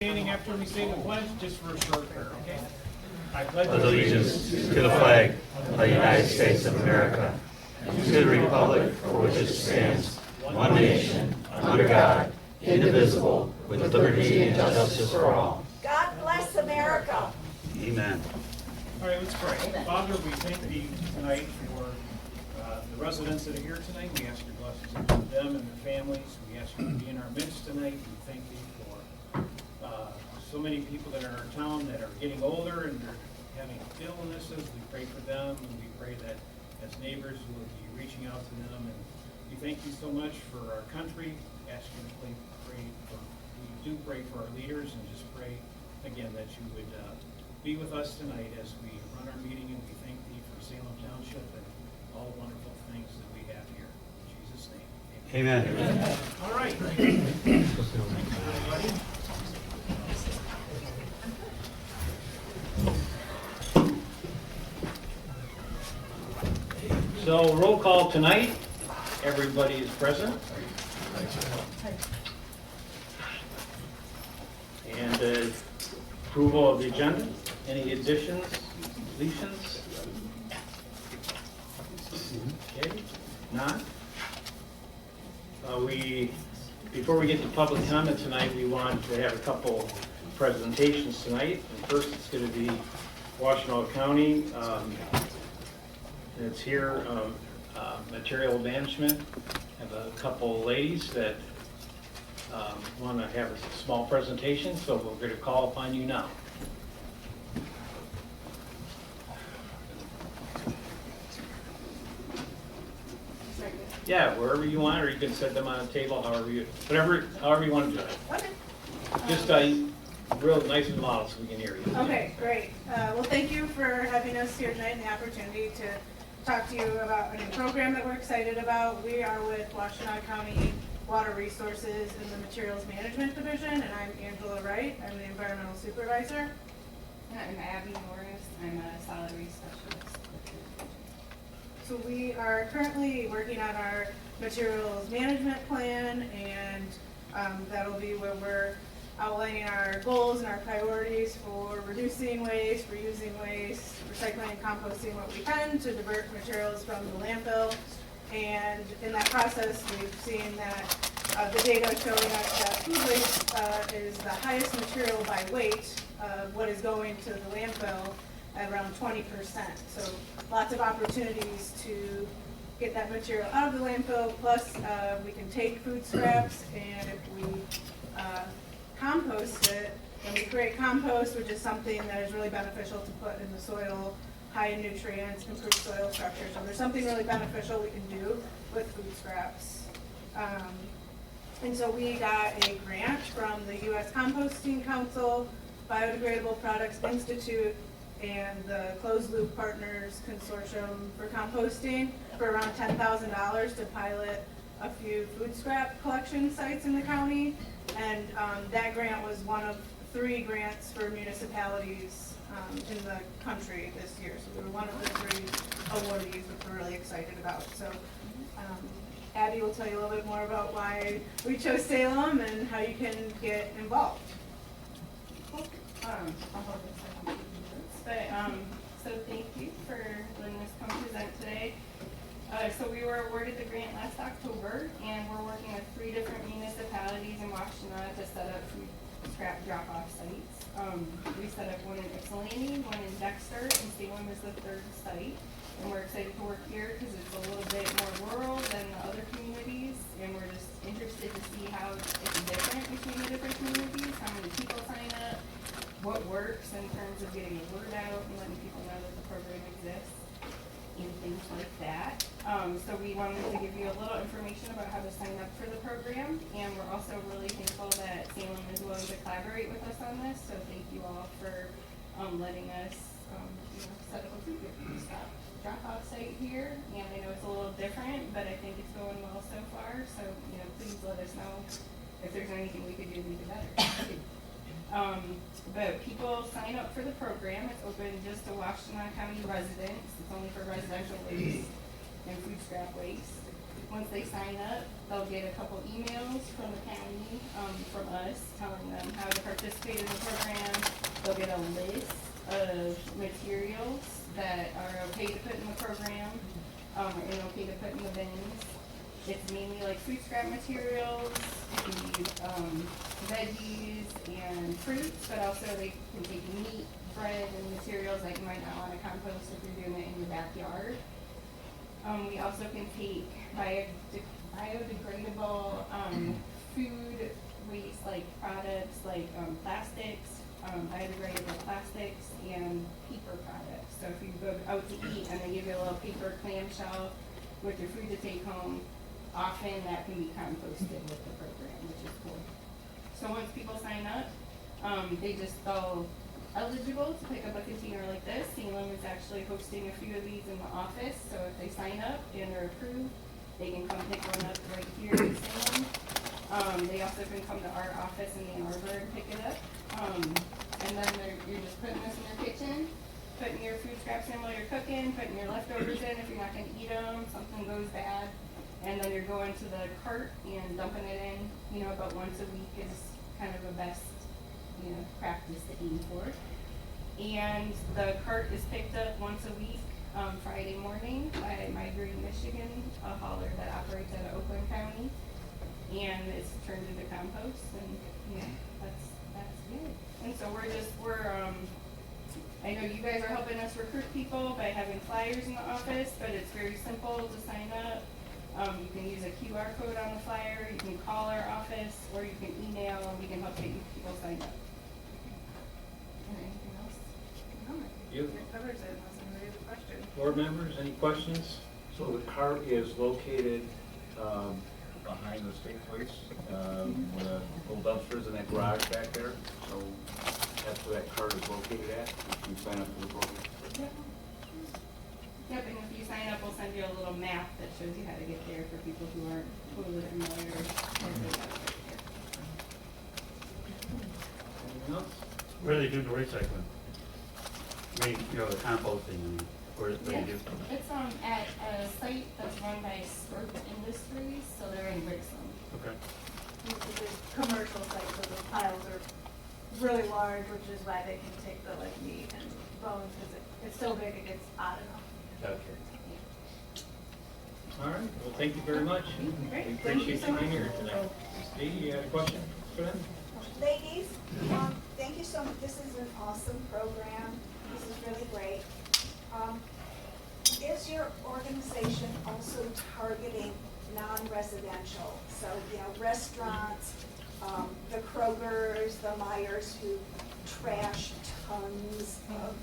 Standing after we say the pledge, just for a short prayer, okay? I pledge Allegiance to the flag of the United States of America, and to the republic for which it stands, one nation, under God, indivisible, with liberty and justice for all. God bless America. Amen. All right, let's pray. Father, we thank thee tonight for the residents that are here tonight. We ask your blessings upon them and their families. We ask you to be in our midst tonight. We thank thee for so many people that are in our town that are getting older and they're having illnesses. We pray for them, and we pray that as neighbors we'll be reaching out to them. And we thank you so much for our country. Ask you to we do pray for our leaders, and just pray again that you would be with us tonight as we run our meeting, and we thank thee for Salem Township and all the wonderful things that we have here. In Jesus' name, amen. Amen. All right. Thank you, everybody. So roll call tonight. Everybody is present. And approval of the agenda. Any additions, deletions? Okay, none. Before we get to public comment tonight, we want to have a couple presentations tonight. And first, it's going to be Washtenaw County. It's here, material management. I have a couple ladies that want to have a small presentation, so we're going to call upon you now. Yeah, wherever you want, or you can set them on a table, however you want to do it. Okay. Just real nice and loud so we can hear you. Okay, great. Well, thank you for having us here tonight and the opportunity to talk to you about a new program that we're excited about. We are with Washtenaw County Water Resources in the Materials Management Division, and I'm Angela Wright. I'm the Environmental Supervisor. And I'm Abby Norris. I'm a solid waste specialist. So we are currently working on our materials management plan, and that'll be where we're outlining our goals and our priorities for reducing waste, reusing waste, recycling and composting what we can to divert materials from the landfill. And in that process, we've seen that the data showing us that food waste is the highest material by weight of what is going to the landfill at around 20%. So lots of opportunities to get that material out of the landfill. Plus, we can take food scraps, and if we compost it, and we create compost, which is something that is really beneficial to put in the soil, high in nutrients, improve soil structure. So there's something really beneficial we can do with food scraps. And so we got a grant from the U.S. Composting Council, Biodegradable Products Institute, and the Closed Loop Partners Consortium for Composting for around $10,000 to pilot a few food scrap collection sites in the county. And that grant was one of 3 grants for municipalities in the country this year. So we were one of the 3 awardees, which we're really excited about. So Abby will tell you a little bit more about why we chose Salem and how you can get involved. I'll hold this second. So thank you for letting us come present today. So we were awarded the grant last October, and we're working with 3 different municipalities in Washtenaw to set up food scrap drop-off sites. We set up one in Ypsilanti, one in Dexter, and Salem is the 3rd site. And we're excited to work here because it's a little bit more rural than the other communities, and we're just interested to see how it's different between the different communities, how many people sign up, what works in terms of getting the word out and letting people know that the program exists, and things like that. So we wanted to give you a little information about how to sign up for the program, and we're also really thankful that Salem is willing to collaborate with us on this. So thank you all for letting us set up a food drop-off site here. And I know it's a little different, but I think it's going well so far. So please let us know if there's anything we could do to make it better. But people sign up for the program. It's open just to Washtenaw County residents. It's only for residential waste and food scrap waste. once they sign up, they'll get a couple emails from the county, from us, telling them how to participate in the program. They'll get a list of materials that are okay to put in the program, and okay to put in the bins. It's mainly like food scrap materials, veggies and fruits, but also they can take meat, bread, and materials that you might not want to compost if you're doing it in your backyard. We also can take biodegradable food waste, like products like plastics, biodegradable plastics, and paper products. So if you go out to eat and they give you a little paper clamshell with your food to take home, often that can be composted with the program, which is cool. So once people sign up, they'll eligible to pick up a container like this. Salem is actually hosting a few of these in the office, so if they sign up and are approved, they can come pick one up right here in Salem. They also can come to our office in Ann Arbor and pick it up. And then you're just putting this in your kitchen, putting your food scraps in while you're cooking, putting your leftovers in if you're not gonna eat them, something goes bad. And then you're going to the cart and dumping it in, about once a week is kind of a best, practice to aim for. And the cart is picked up once a week, Friday morning by Migraine, Michigan, a hauler that operates out of Oakland County. And it's turned into compost, and that's good. And so I know you guys are helping us recruit people by having flyers in the office, but it's very simple to sign up. You can use a QR code on the flyer, you can call our office, or you can email, and we can help get you people signed up. Anything else? No. It covers it, unless anybody has a question. Board members, any questions? So the cart is located behind the state police, where the old dumpsters in that garage back there. So that's where that cart is located at, if you sign up for the program. Yep, and if you sign up, we'll send you a little map that shows you how to get there for people who aren't totally familiar. Anything else? Where do they do the recycling? The composting, where do they do? It's at a site that's run by Spark Industries, so they're in Brixton. Okay. It's a commercial site, so the piles are really large, which is why they can take the meat and bones, because it's so big it gets odd enough. Okay. All right, well, thank you very much. Great, We thank you appreciate so you much. being here tonight. Dee, you had a question for them? Ladies, thank you so much. This is an awesome program. This is really great. Is your organization also targeting non-residential? So, restaurants, the Krogers, the Myers who trash tons of,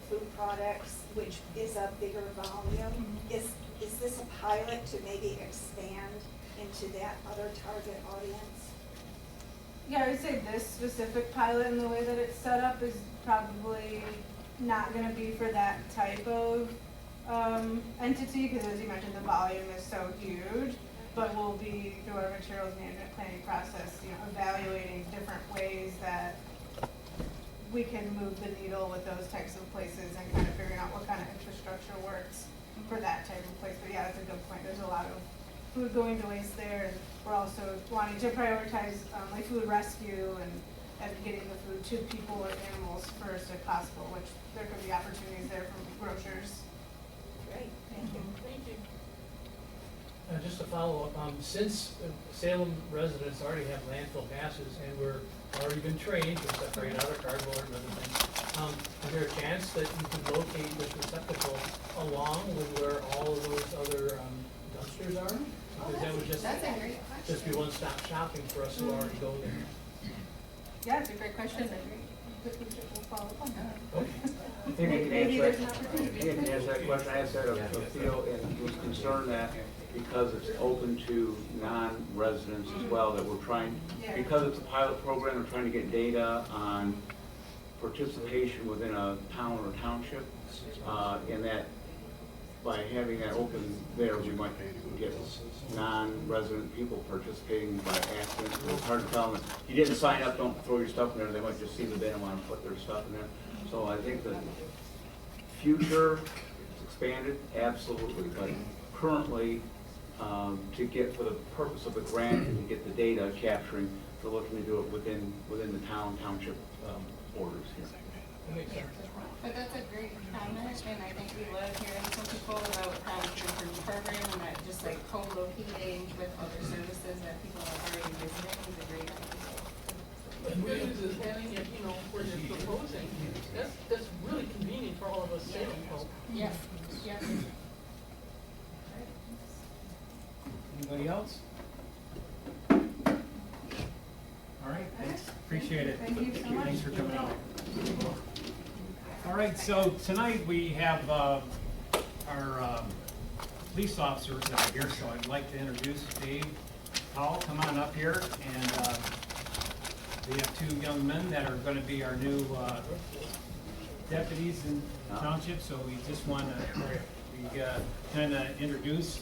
food products, which is a bigger volume. Is this a pilot to maybe expand into that other target audience? Yeah, I would say this specific pilot and the way that it's set up is probably not gonna be for that type of entity, because as you mentioned, the volume is so huge. But we'll be, through our materials management planning process, evaluating different ways that we can move the needle with those types of places and kind of figuring out what kind of infrastructure works for that type of place. But yeah, that's a good point. There's a lot of food going to waste there, and we're also wanting to prioritize food rescue and getting the food to people or animals first if possible, which there could be opportunities there from grocers. Great, thank you. Just to follow up, since Salem residents already have landfill passes and we're already been trained to separate out our cardboard and other things, is there a chance that you could locate this receptacle along with where all of those other dumpsters are? Because that would That's a great just be one-stop shopping for us who already go there. Yeah, it's a great question. We'll follow up on that. I think we can Maybe answer there's an opportunity. that. You can answer that question. I asked that of Theo, and he was concerned that because it's open to non-residents as well, that we're trying, because it's a pilot program, we're trying to get data on participation within a town or township, and that by having that open there, we might get non-resident people participating by accident. It's hard to tell them, if you didn't sign up, don't throw your stuff in there, they might just see the bin and want to put their stuff in there. So I think the future, it's expanded, absolutely, but currently, to get, for the purpose of the grant, and to get the data capturing, they're looking to do it within the township borders here. That makes sense. But that's a great comment, and I think we love hearing from people about how it's an improved program and that just like co-locating with other services that people are already visiting is a great idea. And good news is having it, you know, where you're proposing, that's really convenient for all of us Salem folk. Yeah, yeah. Anybody else? All right, thanks, appreciate it. Thank you so much. Thanks for coming out. All right, so tonight we have our police officers that are here, so I'd like to introduce Dave Powell. Come on up here, and we have two young men that are gonna be our new deputies in the township, so we just wanna, kinda introduce.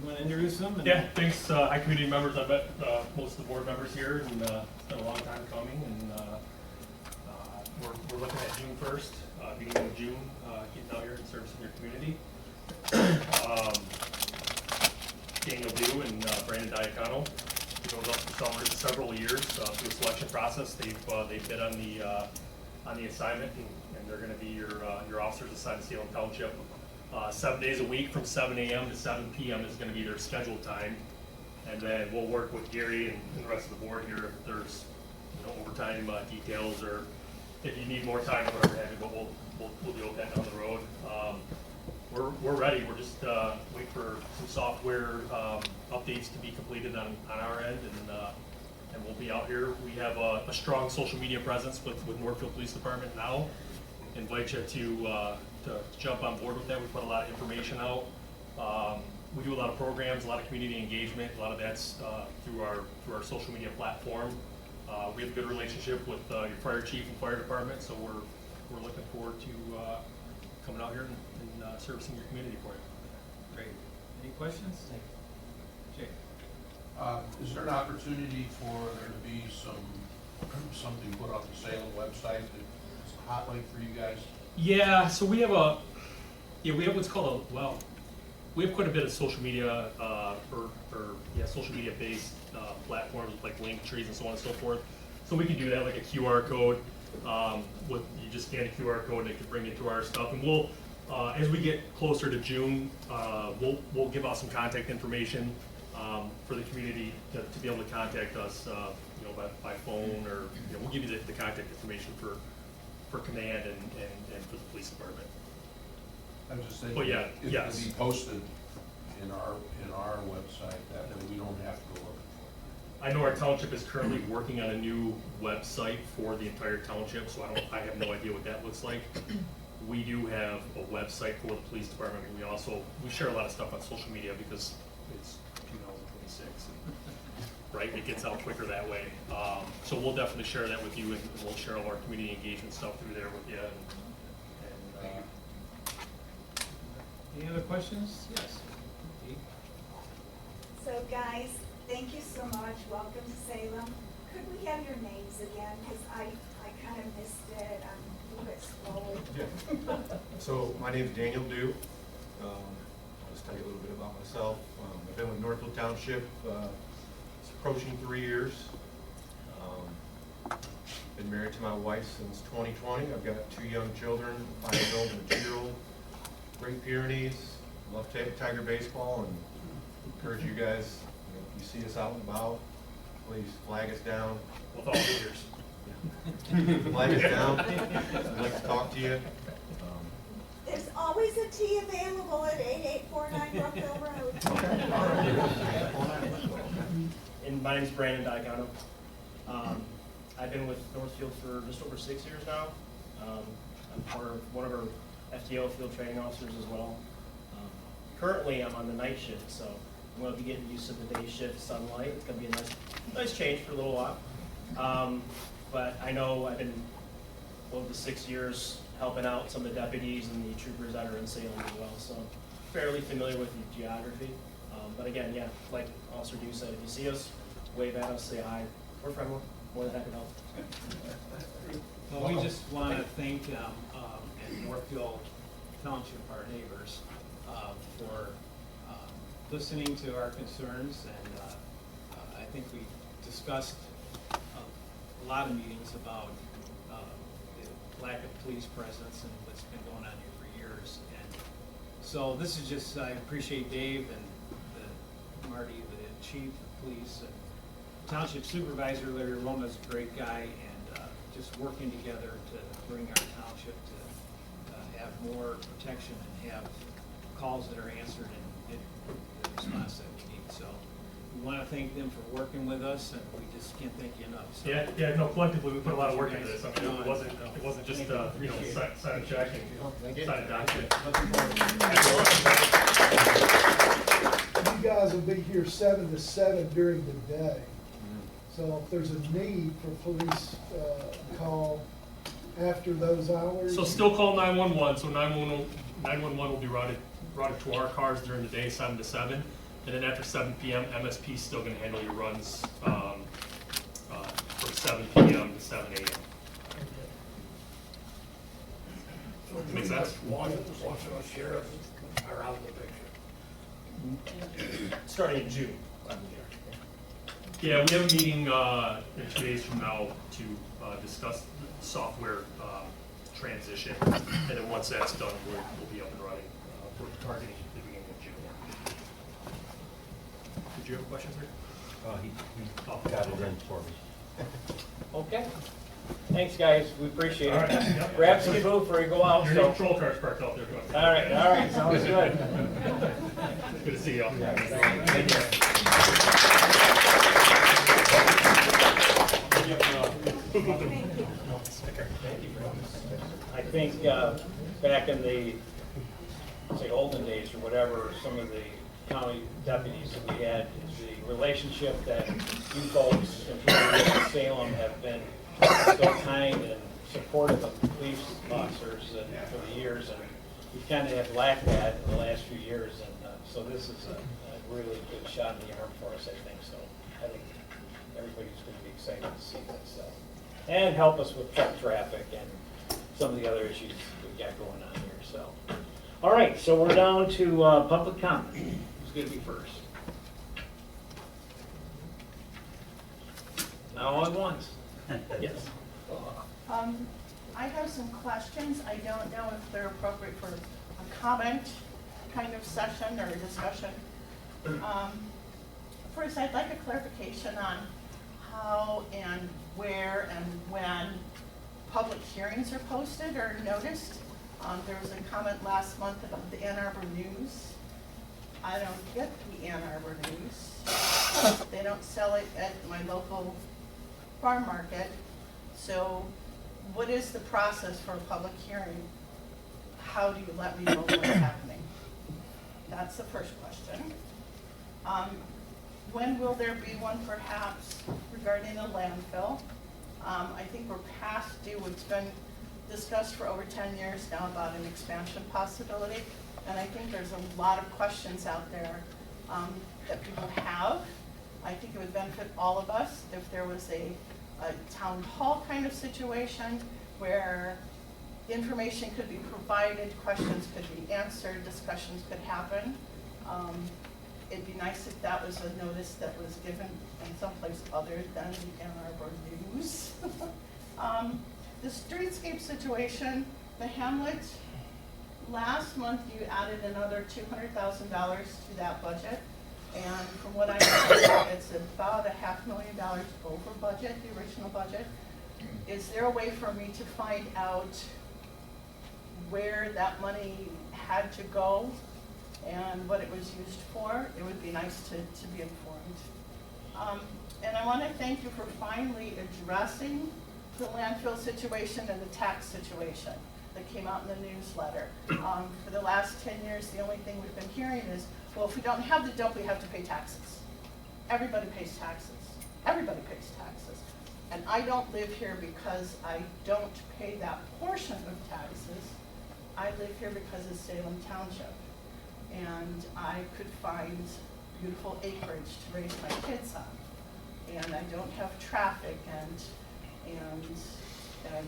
You wanna introduce them? Yeah, thanks. Hi, community members. I met most of the board members here, and it's been a long time coming. And we're looking at June 1st, beginning of June, getting out here and servicing your community. Daniel Dew and Brandon Diacono, who knows us for several years through a selection process. They've been on the assignment, and they're going to be your officers assigned to Salem Township. 7 days a week from 7 a.m. to 7 p.m. is going to be their scheduled time. And then we'll work with Gary and the rest of the board here if there's overtime details, or if you need more time or whatever have you, but we'll deal with that down the road. We're ready. We're just waiting for some software updates to be completed on our end, and we'll be out here. We have a strong social media presence with Northfield Police Department now. Invite you to jump on board with that. We put a lot of information out. We do a lot of programs, a lot of community engagement. A lot of that's through our social media platform. We have a good relationship with your fire chief and fire department, so we're looking forward to coming out here and servicing your community for you. Great. Any questions? Jake? Is there an opportunity for there to be something put on the Salem website that's a hot link for you guys? Yeah, so we have what's called we have quite a bit of social media social media based platforms like Linktree and so on and so forth. So we can do that like a QR code. You just scan a QR code and it can bring you to our stuff. And we'll as we get closer to June, we'll give out some contact information for the community to be able to contact us, by phone, or we'll give you the contact information for command and for the police department. I'm just saying, Well, yeah, it yes. can be posted in our website, that way we don't have to go looking for I know our township is currently working on a new website for the entire township, so I have no idea what that looks like. We do have a website for the police department. We share a lot of stuff on social media because it's 2026, right? It gets out quicker that way. So we'll definitely share that with you, and we'll share all our community engagement stuff through there with you. Any other questions? Yes. So guys, thank you so much. Welcome to Salem. Could we have your names again? Because I kind of missed it. I'm a little bit slow. Yeah. So my name is Daniel Dew. I'll just tell you a little bit about myself. I've been with Northfield Township, it's approaching 3 years. Been married to my wife since 2020. I've got 2 young children, a 5-year-old and a 2-year-old. Great Pyrenees, love Tiger baseball, and encourage you guys, if you see us out and about, please flag us down. With all leaders. Flag us down. I'd like to talk to you. There's always a tea available at 8849 Brookville Road. And my name is Brandon Diacono. I've been with Northfield for just over 6 years now. I'm part of one of our FTO field training officers as well. Currently, I'm on the night shift, so I'm going to be getting used to the day shift sunlight. It's going to be a nice change for a little while. But I know I've been over the 6 years helping out some of the deputies and the troopers that are in Salem as well, so fairly familiar with the geography. But again, yeah, like Officer Dew said, if you see us, wave at us, say hi. We're friendly, more than happy to help. Well, we just want to thank Northfield Township, our neighbors, for listening to our concerns, and I think we discussed a lot of meetings about the lack of police presence and what's been going on here for years. And so this is just, I appreciate Dave and Marty, the chief of police, and township supervisor Larry Roma's a great guy, and just working together to bring our township to have more protection and have calls that are answered and get the response that we need. So we want to thank them for working with us, and we just can't thank you enough. So, Yeah, no, collectively, we put a lot of work into this. I mean, it wasn't just, sign a check and sign a document. You guys will be here 7 to 7 during the day. So if there's a need for police call after those hours. So still call 911, so 911 will be routed to our cars during the day, 7 to 7. And then after 7 p.m., MSP is still gonna handle your runs from 7 p.m. to 7 a.m. Make sense? Washington sheriff are out of the picture. Starting in June. Yeah, we have a meeting in 2 days from now to discuss software transition, and then once that's done, we'll be up and running. We're targeting the beginning of June. Did you have questions, Rick? He got it in for me. okay. Thanks, guys. We appreciate All right, it. yep. Grab some food before you go out. Your So. new patrol car's parked out there. All right, sounds good. Good to see you all. Thank you. I think back in the, say, olden days or whatever, some of the county deputies that we had, the relationship that you folks in Salem have been so kind and supportive of the police officers for the years, and we kind of have lacked that in the last few years, and so this is a really good shot in the arm for us, I think. So I think everybody's going to be excited to see this, so. And help us with truck traffic and some of the other issues we've got going on here. So, all right, so we're down to public comment. Who's going to be first? Now on once. Yes. I have some questions. I don't know if they're appropriate for a comment kind of session or a discussion. First, I'd like a clarification on how and where and when public hearings are posted or noticed. There was a comment last month about the Ann Arbor News. I don't get the Ann Arbor News. They don't sell it at my local farm market. So what is the process for a public hearing? How do you let me know what's happening? That's the first question. When will there be one perhaps regarding the landfill? I think we're past due. It's been discussed for over 10 years now about an expansion possibility. And I think there's a lot of questions out there that people have. I think it would benefit all of us if there was a town hall kind of situation where information could be provided, questions could be answered, discussions could happen. It'd be nice if that was a notice that was given in someplace other than the Ann Arbor News. The streetscape situation, the Hamlet, last month you added another $200,000 to that budget. And from what I know, it's about $500,000 over budget, the original budget. Is there a way for me to find out where that money had to go and what it was used for? It would be nice to be informed. And I want to thank you for finally addressing the landfill situation and the tax situation that came out in the newsletter. For the last 10 years, the only thing we've been hearing is, well, if we don't have the dump, we have to pay taxes. Everybody pays taxes. Everybody pays taxes. And I don't live here because I don't pay that portion of taxes. I live here because of Salem Township. And I could find beautiful acreage to raise my kids on. And I don't have traffic and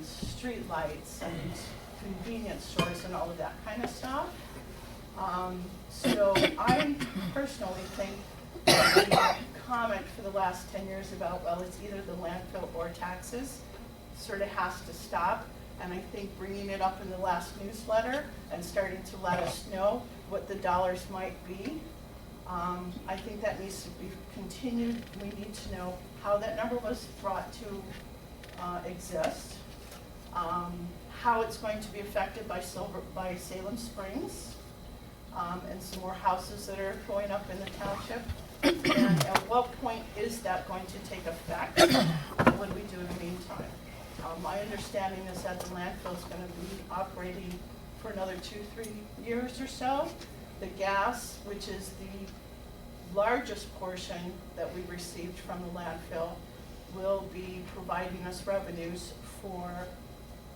street lights and convenience stores and all of that kind of stuff. So I personally think the comment for the last 10 years about, well, it's either the landfill or taxes, sort of has to stop. And I think bringing it up in the last newsletter and starting to let us know what the dollars might be, I think that needs to be continued. We need to know how that number was brought to exist, how it's going to be affected by Salem Springs, and some more houses that are going up in the township. And at what point is that going to take effect? What do we do in the meantime? My understanding is that the landfill is going to be operating for another 2-3 years or so. The gas, which is the largest portion that we received from the landfill, will be providing us revenues for,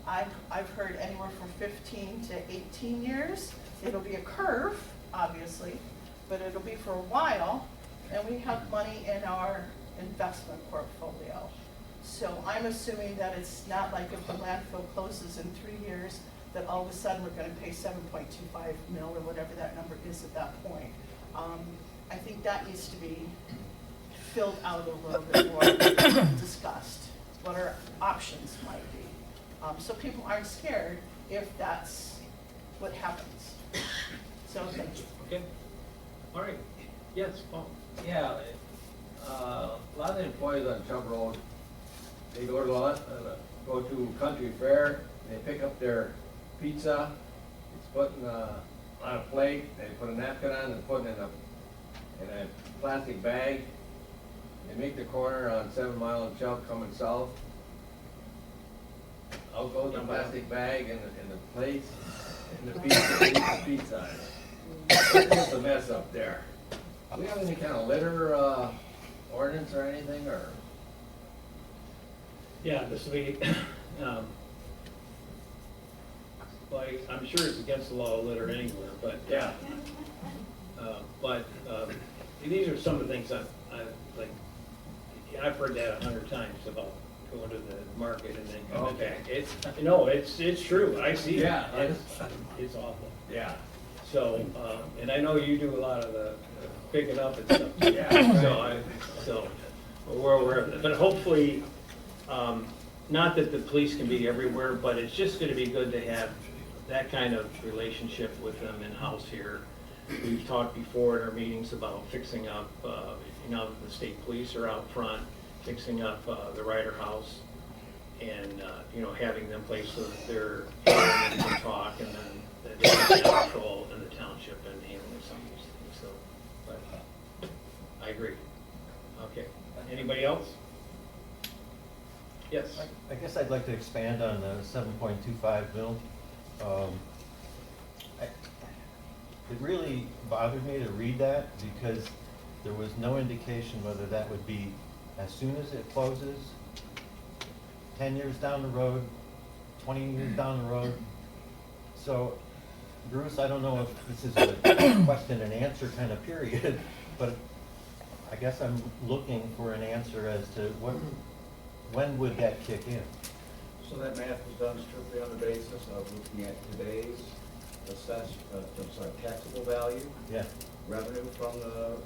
I've heard anywhere from 15 to 18 years. It'll be a curve, obviously, but it'll be for a while, and we have money in our investment portfolio. So I'm assuming that it's not like if the landfill closes in 3 years, that all of a sudden we're gonna pay 7.25 mil or whatever that number is at that point. I think that needs to be filled out a little bit more, discussed, what our options might be. So people aren't scared if that's what happens. So thank you. Okay, all right, yes, Paul. Yeah, a lot of the employees on Chubb Road, they go to country fair, they pick up their pizza, it's put on a plate, they put a napkin on and put it in a plastic bag. They make the corner on 7 Mile and Chubb coming south. Out goes the plastic bag and the plates and the pizza. It's just a mess up there. Do we have any kind of litter ordinance or anything, or? Yeah, this will be, like, I'm sure it's against the law of litter anywhere, but, yeah. These are some of the things I've heard that 100 times about going to the market and then coming back. It's true, I see it. Yeah. It's awful. Yeah. So, and I know you do a lot of the picking up and stuff. Yeah. So we're aware of that. But hopefully, not that the police can be everywhere, but it's just gonna be good to have that kind of relationship with them in-house here. We've talked before in our meetings about fixing up, the state police are out front, fixing up the Ryder House, and, having them place so that they're able to talk, and then they can control in the township and handling some of these things, so, but I agree. Okay, anybody else? Yes? I guess I'd like to expand on the 7.25 mil. It really bothered me to read that because there was no indication whether that would be as soon as it closes, 10 years down the road, 20 years down the road. So, Bruce, I don't know if this is a question and answer kind of period, but I guess I'm looking for an answer as to when would that kick in? So that math was done strictly on the basis of looking at today's taxable value, Yeah. revenue from the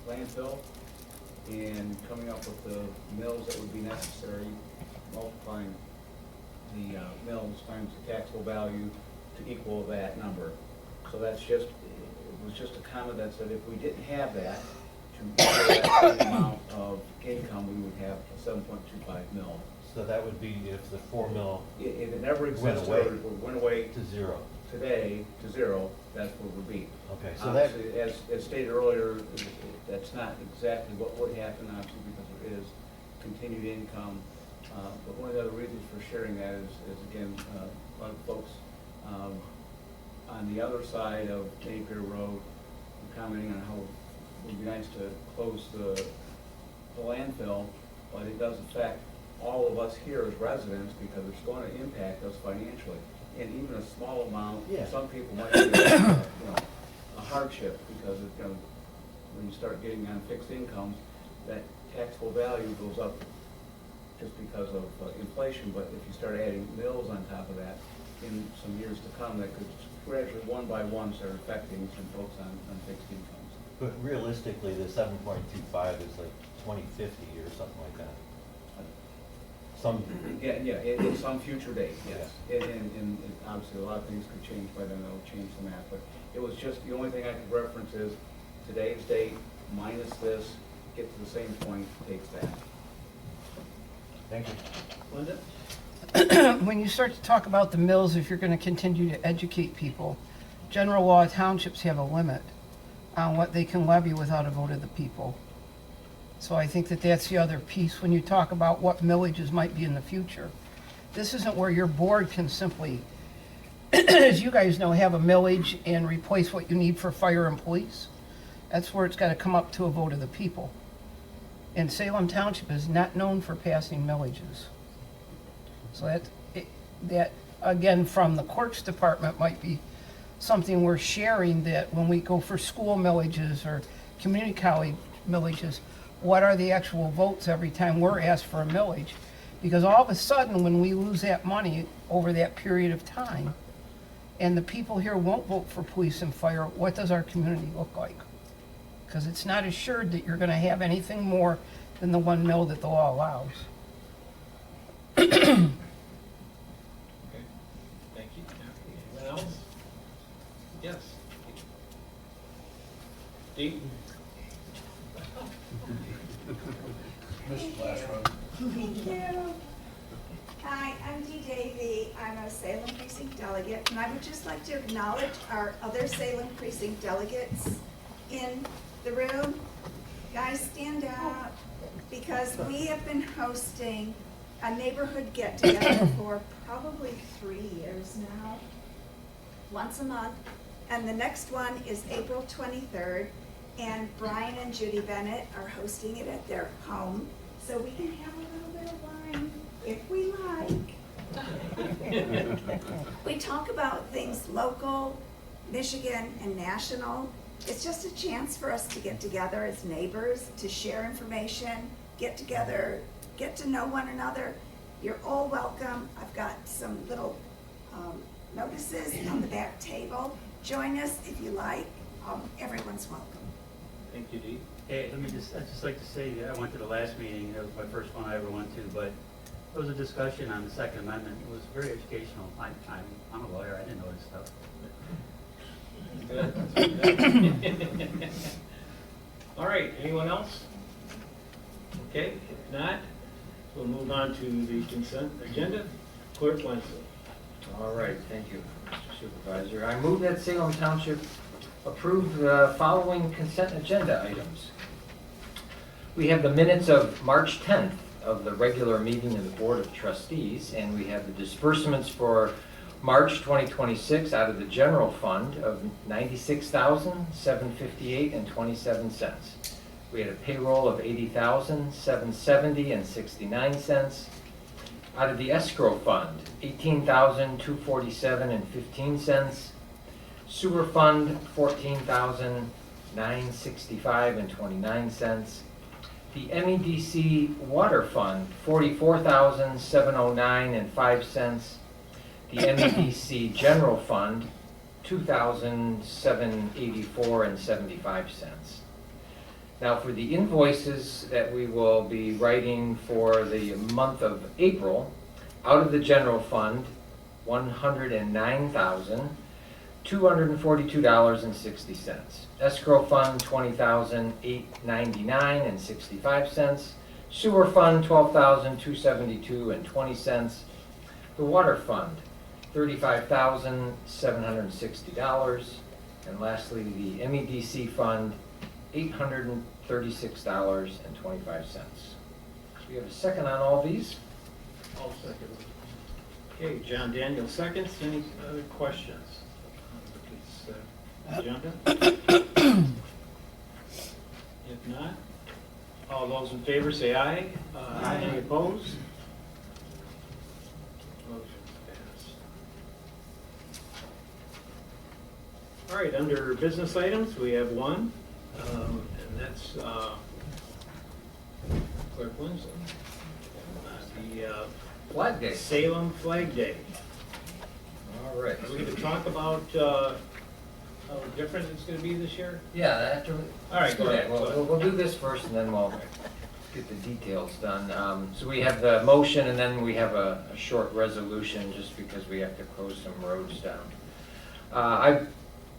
landfill, and coming up with the mills that would be necessary, multiplying the mills times the taxable value to equal that number. So that's just, it was just a comment that said if we didn't have that, to equal that same amount of income, we would have a 7.25 mil. So that would be if the 4 mil If it never Went existed, away. or went away to zero. today to zero, that's what it would be. Okay, so that, Obviously, as stated earlier, that's not exactly what would happen, obviously, because there is continued income. But one of the other reasons for sharing that is again, a lot of folks on the other side of Napier Road commenting on how it would be nice to close the landfill, but it does affect all of us here as residents because it's going to impact us financially. And even a small amount, Yeah. some people might be a hardship because when you start getting on fixed incomes, that taxable value goes up just because of inflation, but if you start adding mills on top of that, in some years to come, that could gradually, one by one, start affecting some folks on fixed incomes. But realistically, the 7.25 is like 2050 or something like that. Some, Yeah, in some future date, yes. And obviously, a lot of things could change by then, that'll change the math, but it was just, the only thing I could reference is today's date minus this, get to the same point, takes that. thank you. Linda? When you start to talk about the mills, if you're going to continue to educate people, general law townships have a limit on what they can levy without a vote of the people. So I think that that's the other piece when you talk about what millages might be in the future. This isn't where your board can simply, as you guys know, have a millage and replace what you need for fire and police. That's where it's got to come up to a vote of the people. And Salem Township is not known for passing millages. So that again, from the courts department might be something we're sharing, that when we go for school millages or community college millages, what are the actual votes every time we're asked for a millage? Because all of a sudden, when we lose that money over that period of time, and the people here won't vote for police and fire, what does our community look like? Because it's not assured that you're going to have anything more than the 1 mill that the law allows. Okay, thank you. Anyone else? Yes. Dee? Mr. Glassrod. Thank you. Hi, I'm Dee Davy. I'm a Salem Precinct delegate, and I would just like to acknowledge our other Salem Precinct delegates in the room. Guys, stand up, because we have been hosting a neighborhood get-together for probably 3 years now, once a month. And the next one is April 23rd, and Brian and Judy Bennett are hosting it at their home, so we can have a little bit of wine if we like. We talk about things local, Michigan, and national. It's just a chance for us to get together as neighbors, to share information, get together, get to know one another. You're all welcome. I've got some little notices on the back table. Join us if you like. Everyone's welcome. Thank you, Dee. Hey, I'd just like to say that I went to the last meeting. It was my first one I ever went to, but there was a discussion on the Second Amendment. It was very educational. I'm a lawyer. I didn't know this stuff. Good. All right, anyone else? Okay, if not, we'll move on to the consent agenda. Clerk Wenzel. All right, thank you, Mr. Supervisor. I move that Salem Township approve the following consent agenda items. We have the minutes of March 10th of the regular meeting of the Board of Trustees, and we have the disbursements for March 2026 out of the general fund of $96,758.27. We had a payroll of $80,770.69. Out of the escrow fund, $18,247.15. Sewer fund, $14,965.29. The MEDC water fund, $44,709.05. The MEDC general fund, $2,784.75. Now for the invoices that we will be writing for the month of April, out of the general fund, $109,242.60. Escrow fund, $20,899.65. Sewer fund, $12,272.20. The water fund, $35,760. And lastly, the MEDC fund, $836.25. We have a second on all these. I'll second. Okay, John Daniel seconds. Any other questions? Agenda? If not, all those in favor say aye. Aye. Any opposed? Motion passed. All right, under business items, we have one, and that's Clerk Winslow. Flag Day. Salem Flag Day. All right. Are we gonna talk about, how different it's gonna be this year? Yeah, after. All right, go ahead. We'll do this first and then we'll get the details done. So we have the motion and then we have a short resolution just because we have to close some roads down. I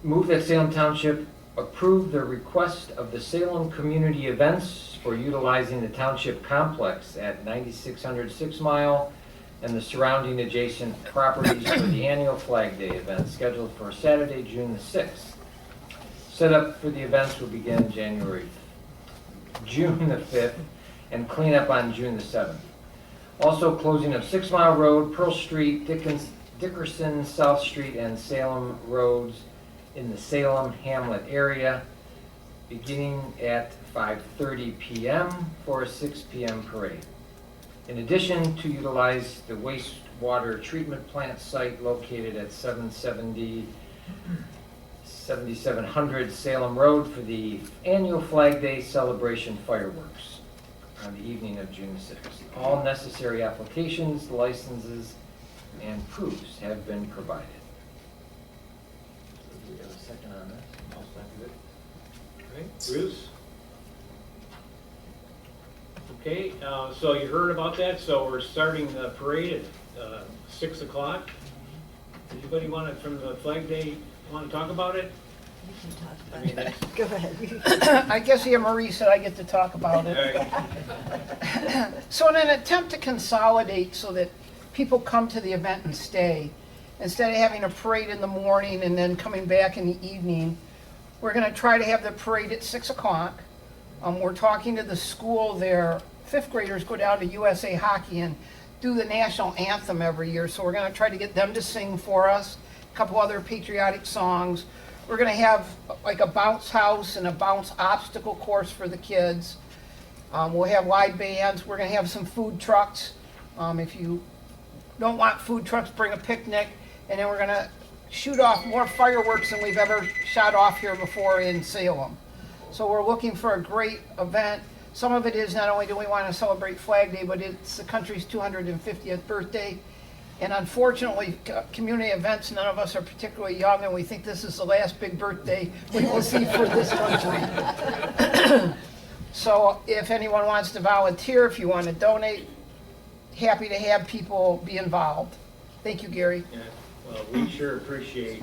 move that Salem Township approve the request of the Salem Community Events for utilizing the township complex at 9600 6 Mile and the surrounding adjacent properties for the annual Flag Day event scheduled for Saturday, June the 6th. Setup for the events will begin June the 5th and cleanup on June the 7th. Also closing of 6 Mile Road, Pearl Street, Dickerson, South Street, and Salem roads in the Salem Hamlet area, beginning at 5:30 p.m. for a 6 p.m. parade. In addition, to utilize the wastewater treatment plant site located at 7700 Salem Road for the annual Flag Day celebration fireworks on the evening of June 6th. All necessary applications, licenses, and proofs have been provided. Do we have a second on this? I'll second it. Okay, Bruce? Okay, so you heard about that, so we're starting the parade at 6 o'clock. Anybody want to, from the Flag Day, want to talk about it? You can talk I mean, that's- Go ahead. I guess Anne Marie said I get to talk about it. All right. So in an attempt to consolidate so that people come to the event and stay, instead of having a parade in the morning and then coming back in the evening, we're going to try to have the parade at 6 o'clock. We're talking to the school. Their 5th graders go down to USA Hockey and do the national anthem every year. So we're going to try to get them to sing for us, a couple other patriotic songs. We're going to have like a bounce house and a bounce obstacle course for the kids. We'll have live bands. We're going to have some food trucks. If you don't want food trucks, bring a picnic. And then we're going to shoot off more fireworks than we've ever shot off here before in Salem. So we're looking for a great event. Some of it is not only do we want to celebrate Flag Day, but it's the country's 250th birthday. And unfortunately, community events, none of us are particularly young, and we think this is the last big birthday we will see for this country. So if anyone wants to volunteer, if you want to donate, happy to have people be involved. Thank you, Gary. Yeah, well, we sure appreciate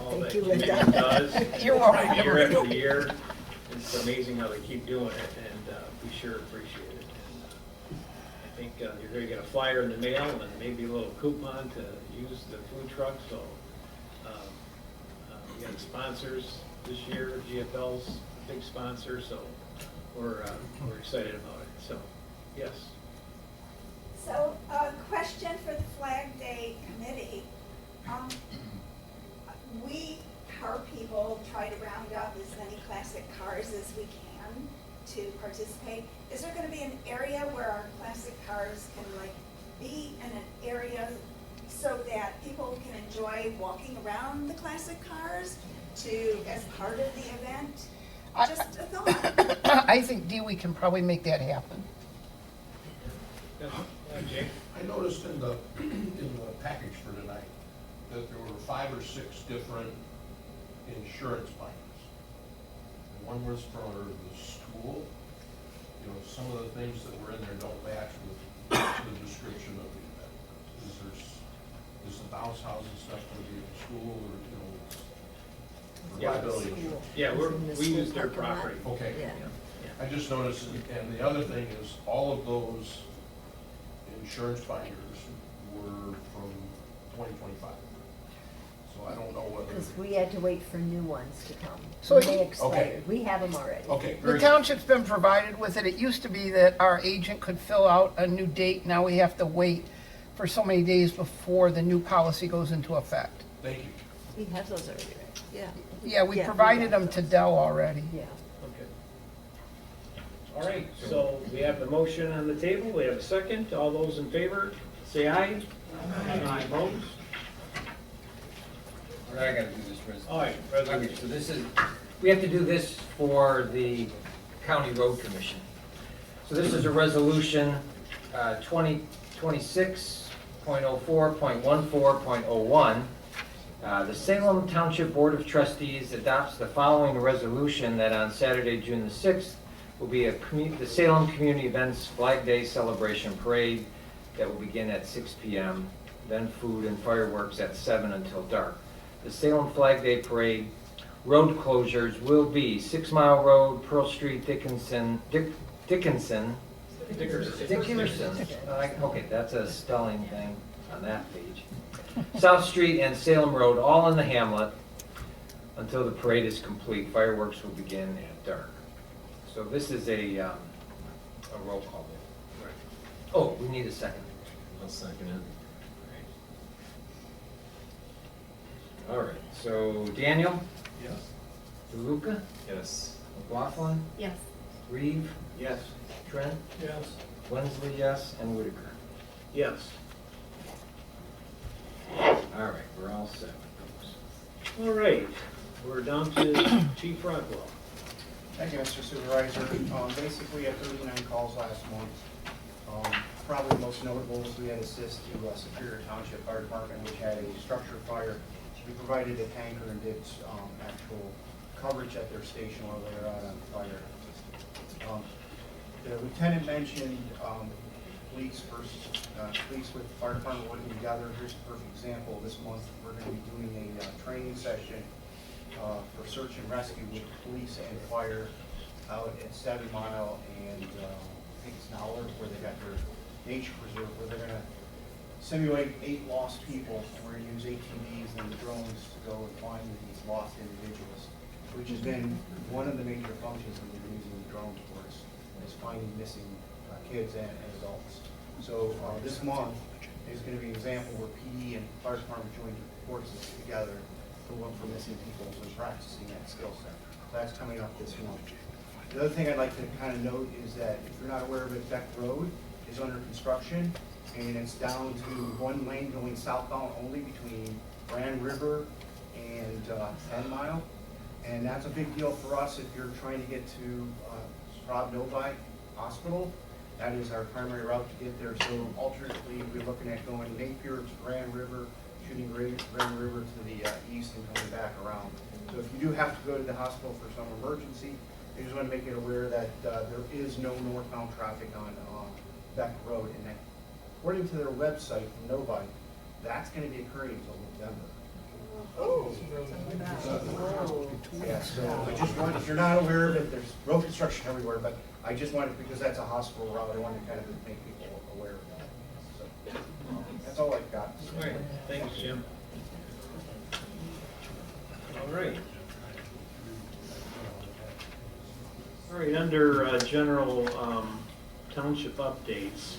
all that you, community Linda. does. You're welcome. Year after year. It's amazing how they keep doing it, and we sure appreciate it. And, I think you're going to get a flyer in the mail and maybe a little coupon to use the food truck. So we got sponsors this year. GFL's a big sponsor, so we're excited about it. So, yes. So, a question for the Flag Day Committee. We, car people, try to round up as many classic cars as we can to participate. Is there going to be an area where our classic cars can be in an area so that people can enjoy walking around the classic cars as part of the event? Just a thought. I think Dewey can probably make that happen. Jake? I noticed in the package for tonight that there were 5 or 6 different insurance binders. And one was for the school. You know, some of the things that were in there don't match with the description of the event. Is the bounce house and stuff going to be at the school, or, you know, for liability insurance? Yeah, we use their property. Okay. Yeah. I just noticed, and the other thing is, all of those insurance binders were from 2025. So I don't know whether. Because we had to wait for new ones to come. So They it- expired. Okay. We have them already. Okay, The very good. township's been provided with it. It used to be that our agent could fill out a new date. Now we have to wait for so many days before the new policy goes into effect. Thank you. We have those already, right? Yeah. Yeah, we Yeah, provided have them to those. Dell already. Yeah. Okay. All right, so we have the motion on the table. We have a second. All those in favor, say aye. Aye. Opposed? All right, I gotta do this resolution. All right, Okay, resolution. so this is, we have to do this for the County Road Commission. So this is a resolution 2026.04.14.01, the Salem Township Board of Trustees adopts the following resolution that on Saturday, June the 6th, will be the Salem Community Events Flag Day Celebration Parade that will begin at 6 p.m., then food and fireworks at 7 until dark. The Salem Flag Day Parade road closures will be 6 Mile Road, Pearl Street, Dickinson, okay, that's a spelling thing on that page. South Street and Salem Road, all in the hamlet, until the parade is complete. Fireworks will begin at dark. So this is a roll call. Oh, we need a second. I'll second it. All right, so Daniel? Yes. DeLuca? Yes. McLaughlin? Yes. Reeve? Yes. Trent? Yes. Wensley, yes, and Whitaker. Yes. All right, we're all set with those. All right, we're down to Chief Rockwell. Thank you, Mr. Supervisor. Basically, we had 39 calls last month. Probably most notable was we had assist to Superior Township Fire Department, which had a structure fire. We provided a tanker and did actual coverage at their station while they were out on fire. The lieutenant mentioned police with the fire department working together. Here's a perfect example. This month, we're going to be doing a training session for search and rescue with police and fire out at 7 Mile and I think it's Nowler, where they got their nature preserve, where they're going to simulate 8 lost people, and we're going to use ATVs and drones to go and find these lost individuals, which has been one of the major functions that we've been using the drones for, is finding missing kids and adults. So this month is going to be an example where PD and fire department joined forces together to look for missing people and practicing that skill set. So that's coming up this month. The other thing I'd like to kind of note is that if you're not aware of it, Beck Road is under construction, and it's down to 1 lane going southbound only between Grand River and 10 Mile. And that's a big deal for us if you're trying to get to Rob Novi Hospital. That is our primary route to get there. So alternately, we're looking at going Napier to Grand River, shooting Grand River to the east and coming back around. So if you do have to go to the hospital for some emergency, I just want to make it aware that there is no northbound traffic on Beck Road. And that, according to their website from Novi, that's going to be occurring until November. Oh. Yeah, so I just want, if you're not aware of it, there's road construction everywhere, but I just wanted, because that's a hospital route, I wanted to kind of make people aware of that. So that's all I've got. All right, thanks, Jim. All right. All right, under general township updates,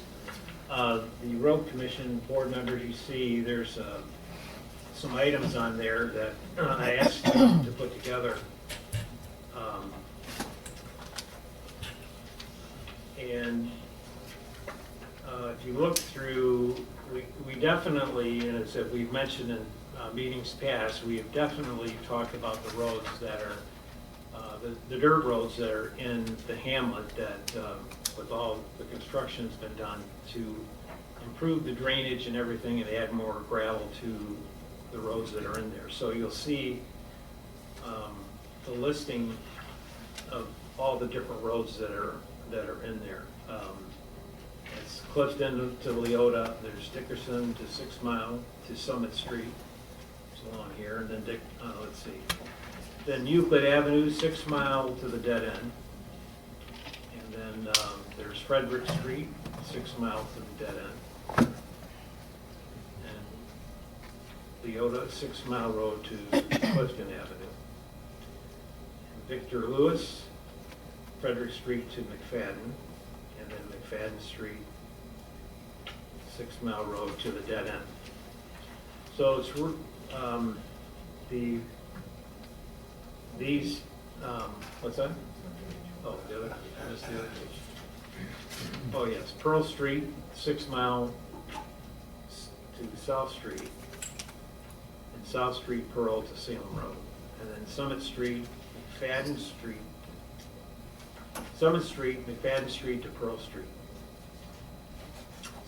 the road commission board members, you see there's some items on there that I asked you to put together. And if you look through, we definitely, and as we've mentioned in meetings past, we have definitely talked about the roads that are, the dirt roads that are in the hamlet that, with all the construction's been done to improve the drainage and everything and add more gravel to the roads that are in there. So you'll see the listing of all the different roads that are in there. It's Clifton to Leota, there's Dickerson to 6 Mile to Summit Street. It's along here, and then let's see. Then Euclid Avenue, 6 Mile to the dead end. And then there's Frederick Street, 6 Mile to the dead end. And Leota, 6 Mile Road to Clifton Avenue. Victor Lewis, Frederick Street to McFadden, and then McFadden Street, 6 Mile Road to the dead end. So it's these what's that? Oh, the other, I missed the other page. Oh yes, Pearl Street, 6 Mile to South Street, and South Street Pearl to Salem Road, and then Summit Street, McFadden Street, Summit Street, McFadden Street to Pearl Street.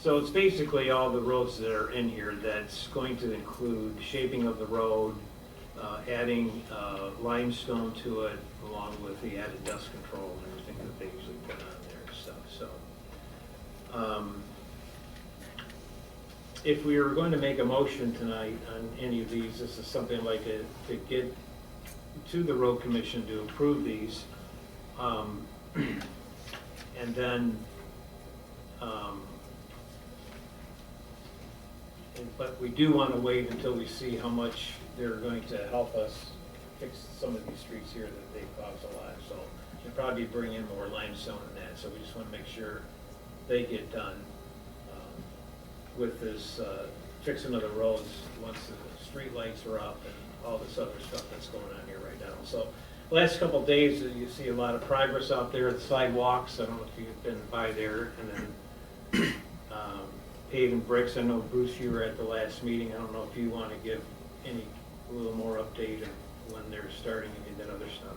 So it's basically all the roads that are in here that's going to include shaping of the road, adding limestone to it, along with the added dust control and everything that they usually put on there and stuff, so. If we were going to make a motion tonight on any of these, this is something like to get to the road commission to approve these. And then, but we do want to wait until we see how much they're going to help us fix some of these streets here that they cause a lot. So we'll probably bring in more limestone in that. So we just want to make sure they get done with this fixing of the roads once the street lights are up and all this other stuff that's going on here right now. So the last couple of days, you see a lot of progress out there at the sidewalks. I don't know if you've been by there. And then paving bricks. I know, Bruce, you were at the last meeting. I don't know if you want to give a little more update on when they're starting and that other stuff.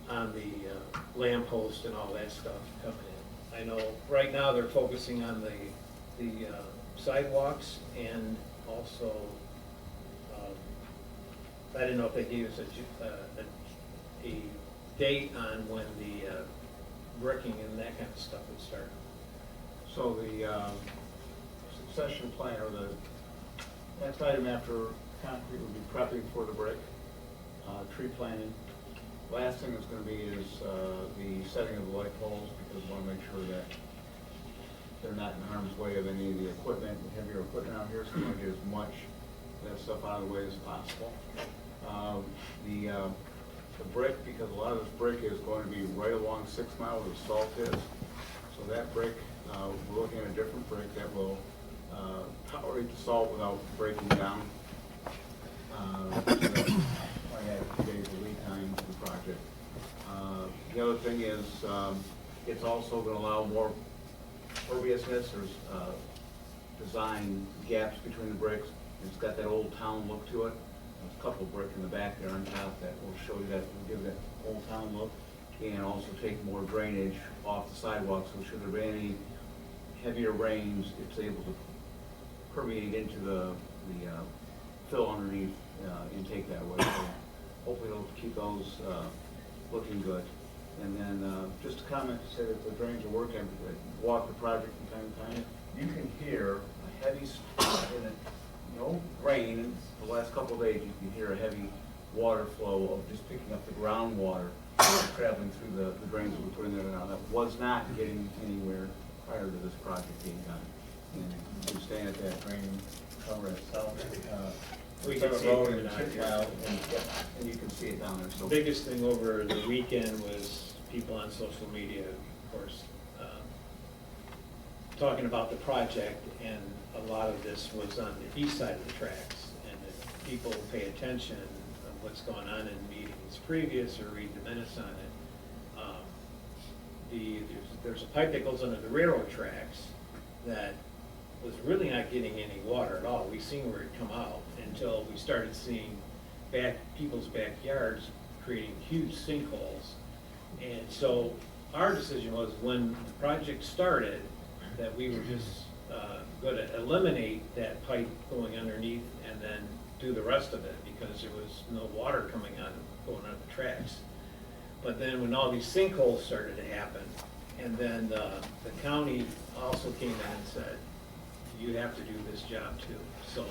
On the lamp post and all that stuff coming in. I know right now they're focusing on the sidewalks and also, I didn't know if they gave us a date on when the bricking and that kind of stuff would start. So the succession plan, or the next item after concrete would be prepping for the brick, tree planting. Last thing that's going to be is the setting of the light poles, because we want to make sure that they're not in harm's way of any of the equipment, the heavier equipment out here, so we want to get as much of that stuff out of the way as possible. The brick, because a lot of this brick is going to be right along 6 Mile where the salt is. So that brick, we're looking at a different brick that will tolerate the salt without breaking down. So that's why I had 2 days of lead time to the project. The other thing is, it's also going to allow more perviousness. There's design gaps between the bricks. It's got that old town look to it. There's a couple of brick in the back there on top that will show you that, will give that old town look, and also take more drainage off the sidewalk, so should there be any heavier rains, it's able to permeate into the fill underneath and take that away. So hopefully it'll keep those looking good. And then just a comment to say that the drains are working. I walk the project from time to time. You can hear a heavy, no rain the last couple of days, you can hear a heavy water flow of just picking up the groundwater traveling through the drains that we put in there now. That was not getting anywhere prior to this project being done. And you can stand at that drain cover itself. We can see road it and down here. and you can see it down there. The So biggest thing over the weekend was people on social media, of course, talking about the project, and a lot of this was on the east side of the tracks. And if people pay attention of what's gone on in meetings previous or read the minutes on it, there's a pipe that goes under the railroad tracks that was really not getting any water at all. We seen where it come out until we started seeing people's backyards creating huge sinkholes. And so our decision was, when the project started, that we were just going to eliminate that pipe going underneath and then do the rest of it, because there was no water coming on, going on the tracks. But then when all these sinkholes started to happen, and then the county also came in and said, you have to do this job too. So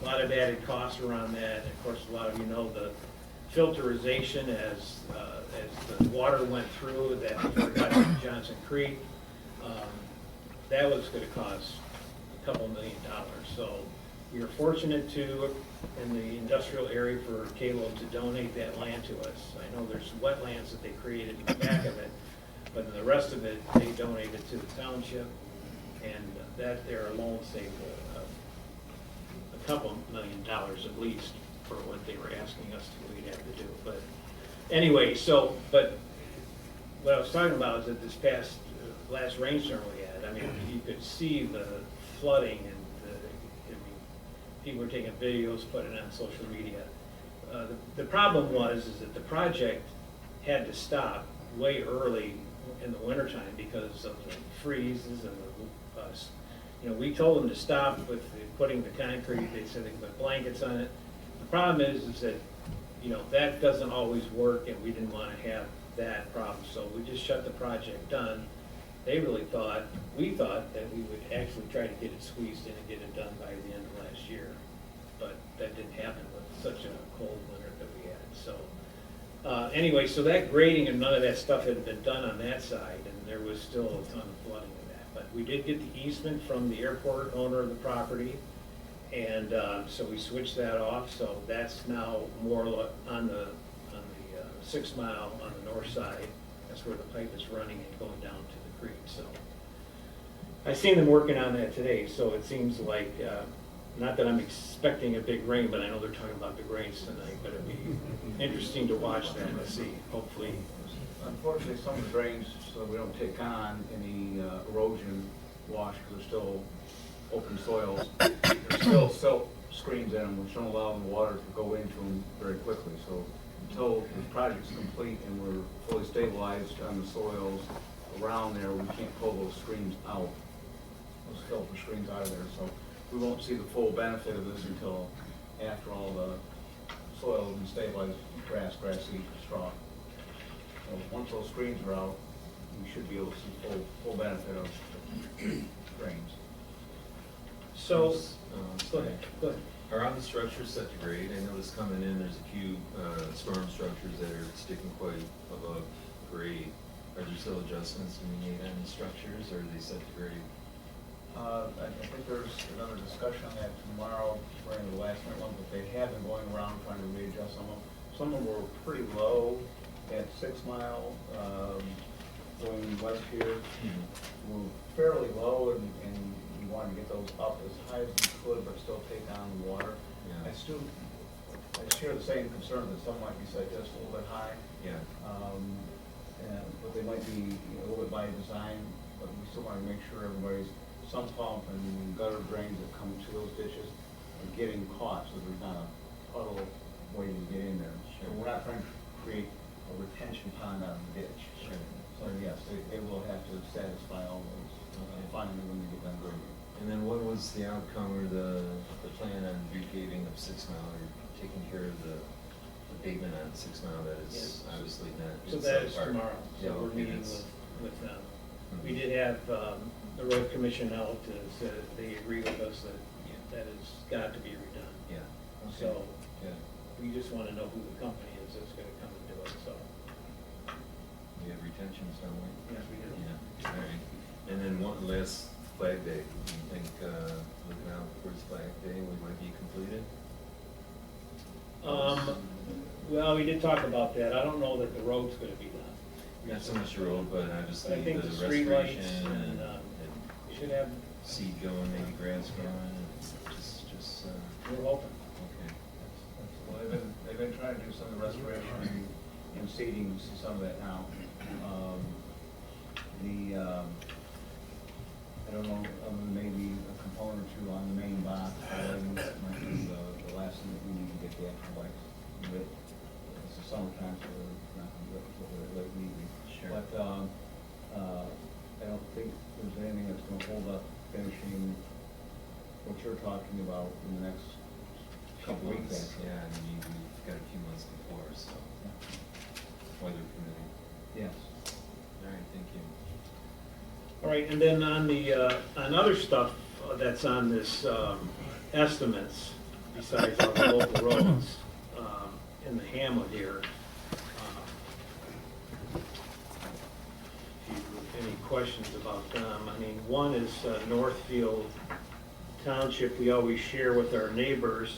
a lot of added costs around that. And of course, a lot of you know the filterization as the water went through that got to Johnson Creek. That was going to cost a couple $1 million. So we were fortunate to, in the industrial area, for Caleb to donate that land to us. I know there's wetlands that they created in the back of it, but the rest of it, they donated to the township, and that there alone saved a couple $1 million at least for what they were asking us we'd have to do. But anyway, so, but what I was talking about is that this past last rainstorm we had, I mean, you could see the flooding, and people were taking videos, putting it on social media. The problem is that the project had to stop way early in the wintertime because of the freezes and the, we told them to stop with putting the concrete. They said they could put blankets on it. The problem is that, that doesn't always work, and we didn't want to have that problem, so we just shut the project down. We thought that we would actually try to get it squeezed in and get it done by the end of last year, but that didn't happen with such a cold winter that we had, so. Anyway, so that grading and none of that stuff had been done on that side, and there was still a ton of flooding in that. But we did get the easement from the airport owner of the property, and so we switched that off, so that's now more on the 6 mile on the north side. That's where the pipe is running and going down to the creek, so. I seen them working on that today, so it seems like, not that I'm expecting a big rain, but I know they're talking about big rains tonight, but it'd be interesting to watch that and see, hopefully. Unfortunately, some of the drains, so we don't take on any erosion wash, because they're still open soils. There's still silt screens in them, which don't allow the water to go into them very quickly. So until the project's complete and we're fully stabilized on the soils around there, we can't pull those screens out, those filter screens out of there. So we won't see the full benefit of this until after all the soil has been stabilized, grass seed, straw. So once those screens are out, we should be able to see full benefit of drains. So, go ahead. Are all the structures set to grade? I noticed coming in, there's a few storm structures that are sticking quite above grade. Are there still adjustments to be made on the structures, or are they set to grade? I think there's another discussion on that tomorrow during the last minute one, but they have been going around trying to readjust some of them. Some of them were pretty low at 6 Mile, going west here. Were fairly low, and we wanted to get those up as high as we could, but still take down the water. Yeah. I share the same concern that some might be set just a little bit high. Yeah. But they might be a little bit by design, but we still want to make sure everybody's sump pump and gutter drains that come to those ditches are getting caught, so there's not a puddle waiting to get in there. Sure. So we're not trying to create a retention pond out of the ditch. Sure. So yes, they will have to satisfy all those finally when they get done grading. And then what was the outcome or the plan on repaving of 6 Mile, or taking care of the pavement on 6 Mile that is obviously not? So that is tomorrow, so Yeah, we're okay, meeting that's- with them. We did have the road commission out, so they agree with us that that has got to be redone. Yeah. Okay. So, Good. we just want to know who the company is that's going to come and do it, so. We have retentions, don't we? Yes, we do. Yeah, all right. And then one last Flag Day, do you think, looking out towards Flag Day, we might be completed? Well, we did talk about that. I don't know that the road's going to be done. Not so much the road, but obviously I think the the street lights restoration and, and we should have, seed going, maybe grass growing, and just, we're hoping. okay. Well, they've been trying to do some of the restoration and seeding, you see some of that now. I don't know, maybe a component or two on the main box, might be the last thing that we need to get the actual lights lit. It's the summertime, so we're not gonna lit until the late evening. Sure. But, I don't think there's anything that's gonna hold up finishing what you're talking about in the next couple weeks. Actually. Yeah, I mean, we've got a few months before, so, weather permitting. Yes. All right, thank you. All right, and then on the, on other stuff that's on this estimates, besides all the local roads in the hamlet here, if you, any questions about them? I mean, one is Northfield Township. We always share with our neighbors.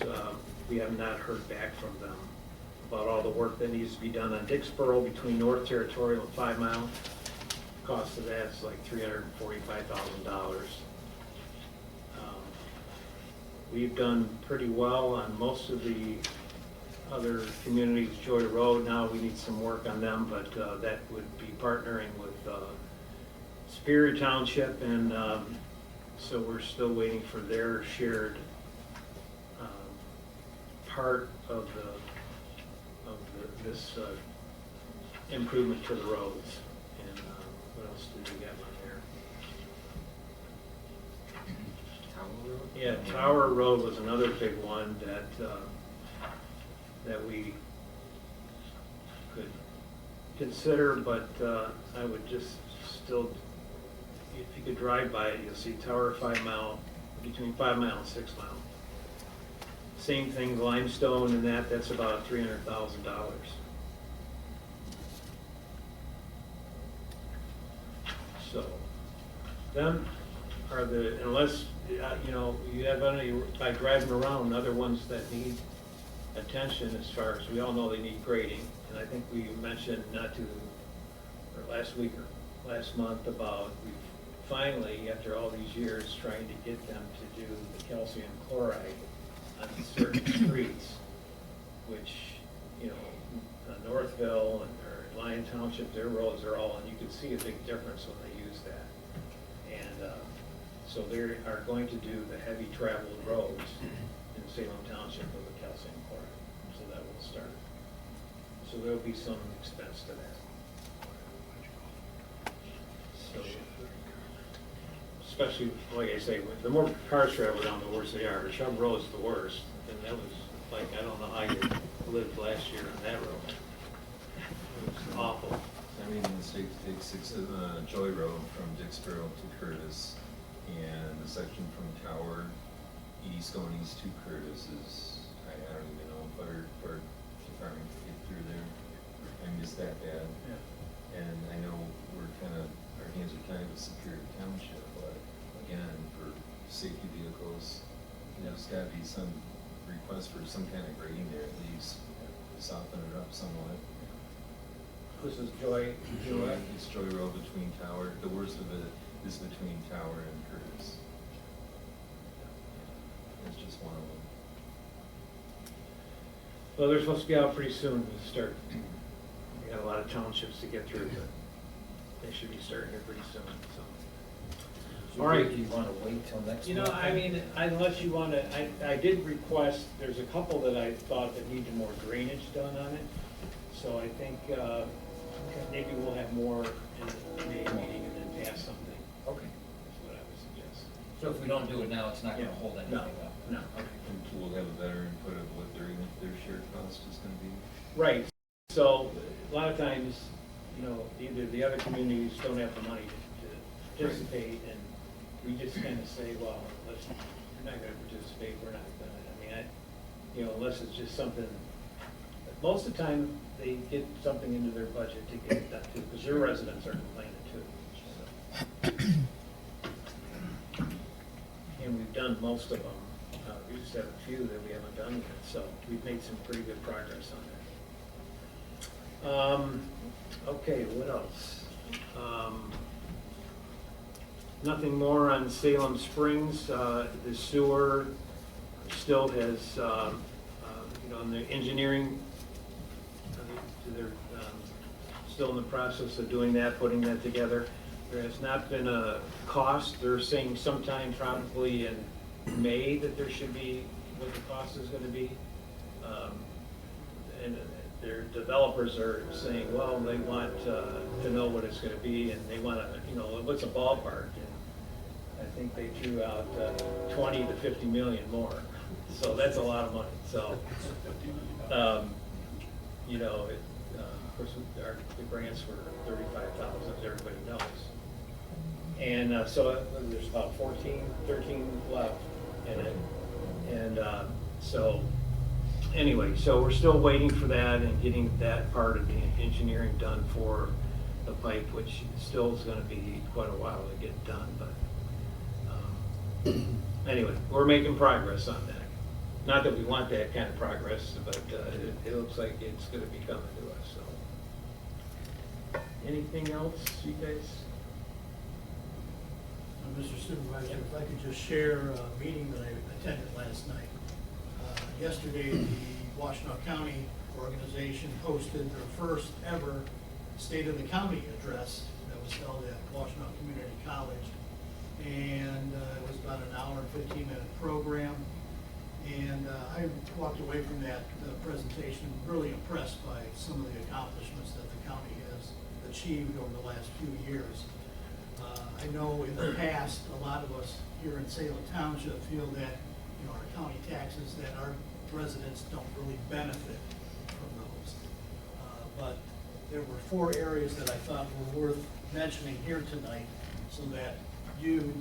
We have not heard back from them about all the work that needs to be done on Dixboro between North Territorial and 5 Mile. Cost of that's like $345,000. We've done pretty well on most of the other communities. Joy Road, now we need some work on them, but that would be partnering with Superior Township, and so we're still waiting for their shared part of this improvement to the roads. else did we have on there? Tower Road? Yeah, Tower Road was another big one that we could consider, but I would just still, if you could drive by it, you'll see Tower 5 Mile, between 5 Mile and 6 Mile. Same thing, limestone and that's about $300,000. So, them are unless, you have any, by driving around, other ones that need attention as far as, we all know they need grading. And I think we mentioned last week or last month about, we finally, after all these years, trying to get them to do the calcium chloride on certain streets, which, Northville or Lyon Township, their roads are all, and you can see a big difference when they use that. And so they are going to do the heavy traveled roads in Salem Township with the calcium chloride. So that will start. So there'll be some expense to that. So, especially, like I say, the more cars travel down, the worse they are. Chubb Road's the worst, and that was like, I don't know how you lived last year on that road. It was awful. I made a mistake to take Joy Road from Dixboro to Curtis, and the section from Tower east going east to Curtis is, I don't even know if our department could get through there. I missed that bad. Yeah. And I know our hands are tied with Superior Township, but again, for safety vehicles, there's gotta be some request for some kind of grading there at least, to soften it up somewhat. This is Joy. It's Joy Road between Tower, the worst of it is between Tower and Curtis. It's just one of them. Well, they're supposed to be out pretty soon to start. We got a lot of townships to get through, but they should be starting here pretty soon, so. All right. Do you want to wait till next month? I mean, unless you want to, I did request, there's a couple that I thought that needed more drainage done on it. So I think maybe we'll have more in the May meeting and then pass something. Okay. That's what I would suggest. So if we don't do it now, it's not going to hold anything up? No. And we'll have a better input of what their shared cost is gonna be. Right. So a lot of times, either the other communities don't have the money to participate, and we just kind of say, well, unless you're not going to participate, we're not going to. I mean, unless it's just something. Most of the time, they get something into their budget to get it done too, because their residents are complaining too. So. And we've done most of them. We just have a few that we haven't done yet, so we've made some pretty good progress on that. Okay, what else? Nothing more on Salem Springs. The sewer still has, in the engineering, they're still in the process of doing that, putting that together. There has not been a cost. They're saying sometime probably in May that there should be what the cost is going to be. And their developers are saying, well, they want to know what it's going to be, and they want to, what's a ballpark? And I think they threw out 20 to 50 million more. So that's a lot of money. So, of course, the grants were 35,000, as everybody knows. And so there's about 13 left in it. And so anyway, so we're still waiting for that and getting that part of the engineering done for the pipe, which still is going to be quite a while to get done. But anyway, we're making progress on that. Not that we want that kind of progress, but it looks like it's going to be coming to us. So, anything else, you guys? Mr. Supervisor, if I could just share a meeting that I attended last night. Yesterday, the Washtenaw County organization hosted their first ever State of the County address that was held at Washtenaw Community College. And it was about an hour and 15-minute program. And I walked away from that presentation really impressed by some of the accomplishments that the county has achieved over the last few years. I know in the past, a lot of us here in Salem Township feel that, our county taxes, that our residents don't really benefit from those. But there were 4 areas that I thought were worth mentioning here tonight so that you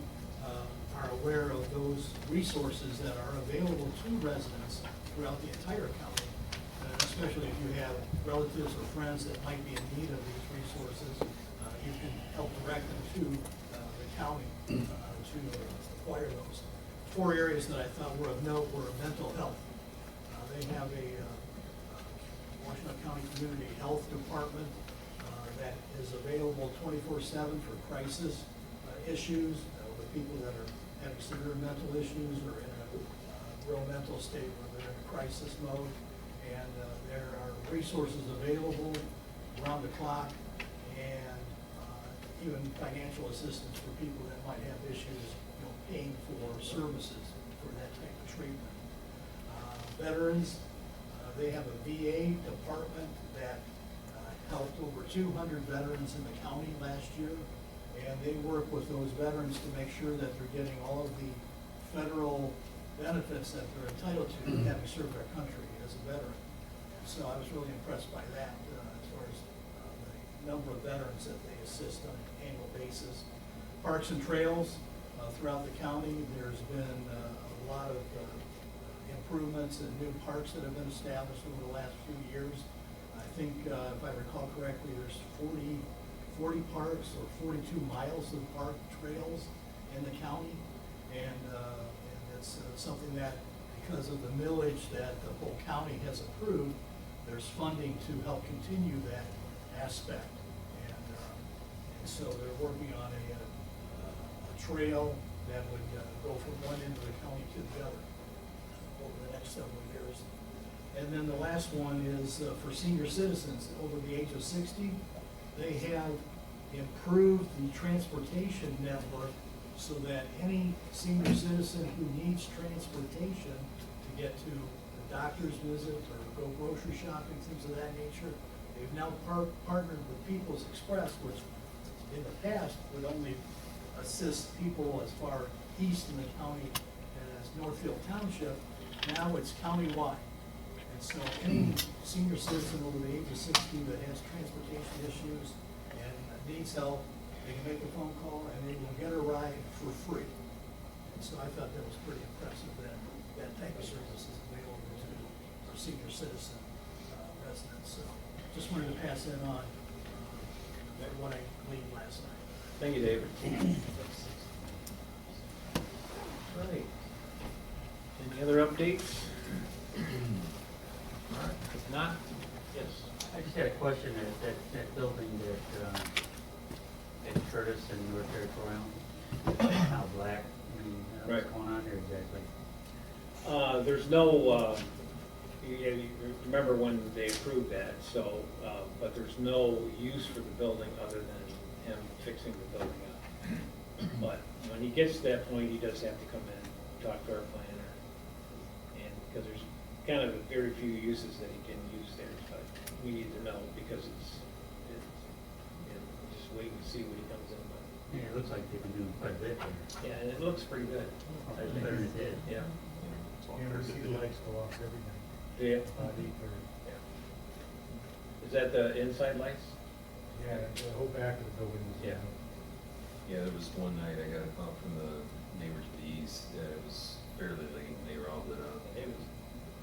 are aware of those resources that are available to residents throughout the entire county, especially if you have relatives or friends that might be in need of these resources. You can help direct them to the county to acquire those. 4 areas that I thought were of note were mental health. They have a Washington County Community Health Department that is available 24/7 for crisis issues with people that are having severe mental issues or in a real mental state where they're in a crisis mode. And there are resources available around the clock and even financial assistance for people that might have issues, paying for services for that type of treatment. Veterans, they have a VA department that helped over 200 veterans in the county last year, and they work with those veterans to make sure that they're getting all of the federal benefits that they're entitled to having served our country as a veteran. So I was really impressed by that as far as the number of veterans that they assist on an annual basis. Parks and trails throughout the county, there's been a lot of improvements and new parks that have been established over the last few years. I think, if I recall correctly, there's 40 parks or 42 miles of park trails in the county. And it's something that, because of the millage that the whole county has approved, there's funding to help continue that aspect. And so they're working on a trail that would go from one end of the county to the other over the next several years. And then the last one is for senior citizens over the age of 60. They have improved the transportation network so that any senior citizen who needs transportation to get to the doctor's visit or go grocery shopping, things of that nature, they've now partnered with People's Express, which in the past would only assist people as far east in the county as Northfield Township. Now it's countywide. And so any senior citizen over the age of 60 that has transportation issues and needs help, they can make a phone call and they will get a ride for free. And so I thought that was pretty impressive that that type of service is available to our senior citizen residents. So just wanted to pass that on, that what I gleaned last night. Thank you, David. Right. Any other updates? If not, yes. I just had a question, that building at Curtis and North Territorial, now black, what's going on there exactly? There's no, you remember when they approved that, so, but there's no use for the building other than him fixing the building up. But when he gets to that point, he does have to come in, talk to our planner, and, because there's kind of very few uses that he can use there, but we need to know, because it's just wait and see what he comes in with. Yeah, it looks like they've been doing quite a bit there. Yeah, and it looks pretty good. It's better than it did. Yeah. Yeah, we see the lights go off every night. Yeah. About 8:30. Yeah. Is that the inside lights? Yeah, the whole back of the building is. Yeah. Yeah, there was one night I got a call from the neighbors to the east that it was fairly late and they were all lit up.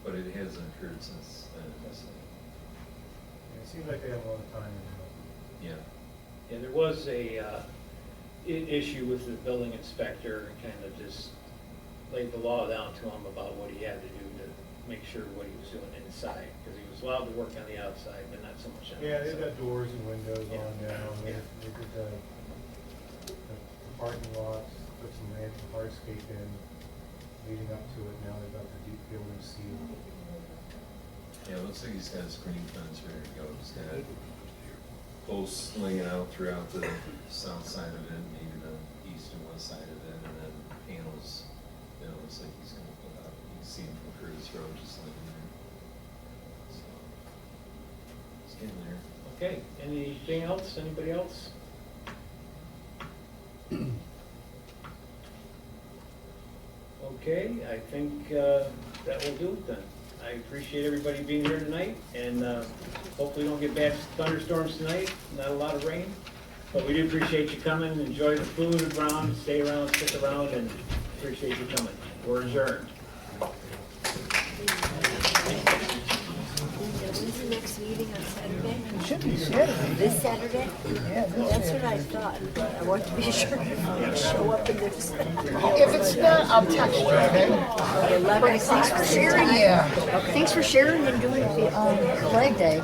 But it hasn't occurred since then. Yeah, it seems like they have a lot of time in it. Yeah. Yeah, there was a issue with the building inspector and kind of just laid the law down to him about what he had to do to make sure what he was doing inside, because he was allowed to work on the outside, but not so much on the Yeah, inside. they've got doors and windows on now. They did the parking lots, put some hardscape in leading up to it. Now they've got the deep building sealed. Yeah, it looks like he's got a screen fence ready to go. He's got posts laying out throughout the south side of it, maybe the east and west side of it, and then panels. It looks like he's gonna put up. You can see him from Curtis Road just living there. So, he's getting there. Okay, anything else? Anybody else? Okay, I think that will do it then. I appreciate everybody being here tonight, and hopefully we don't get bad thunderstorms tonight, not a lot of rain. But we do appreciate you coming, enjoy the food around, stay around, stick around, and appreciate you coming. We're adjourned. When's the next meeting on Saturday? It should be Saturday. This Saturday? Yeah, this That's what I Saturday. thought, but I want to be sure to show up in this. If it's not, I'll text you, okay? 11 o'clock. Thanks for sharing. Yeah. Thanks for sharing and doing the Flag Day.